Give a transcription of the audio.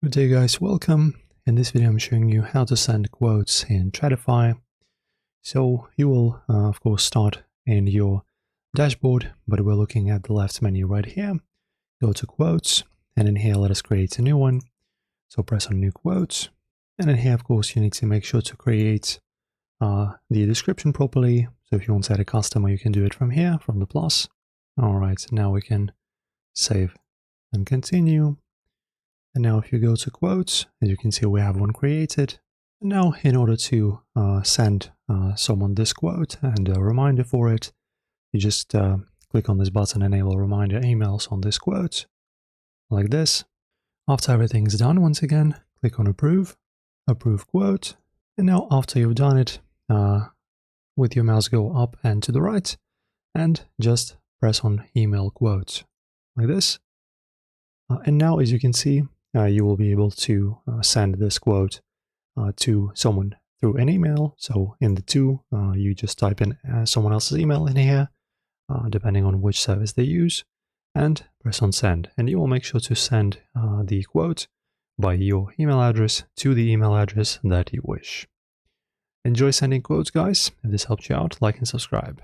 Good day guys, welcome. In this video I'm showing you how to send quotes in Tradify. So you will of course start in your dashboard, but we're looking at the left menu right here. Go to quotes, and in here let us create a new one. So press on new quotes, and in here of course you need to make sure to create the description properly. So if you want to add a customer, you can do it from here, from the plus. Alright, now we can save and continue. And now if you go to quotes, as you can see, we have one created. And now in order to send someone this quote and a reminder for it, you just click on this button, enable reminder emails on this quote, like this. After everything's done, once again, click on approve quote. And now after you've done it, with your mouse go up and to the right, and just press on email quotes, like this. And now as you can see, you will be able to send this quote to someone through an email. So in the to, you just type in someone else's email in here, depending on which service they use, and press on send. And you will make sure to send the quote by your email address to the email address that you wish. Enjoy sending quotes, guys. If this helped you out, like and subscribe.